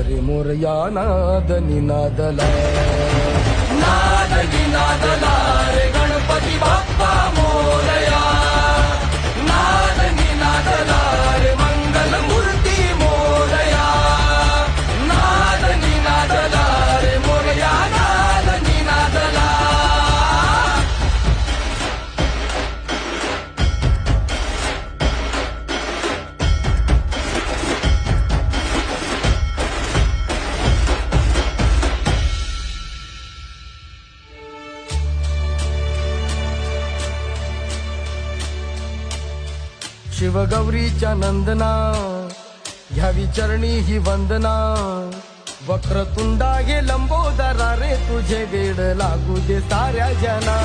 रे मोरया नाद निनादला रे गणपती बाप्पा मोरया नाद निनादला रे मंगल मूर्ती मोरया नाद निनादला रे मोरया नाद निनादला शिवगौरीच्या नंदना घ्यावी चरणी ही वंदना वक्रतुंडा हे लंबोदरा रे तुझे वेड लागू दे साऱ्या जना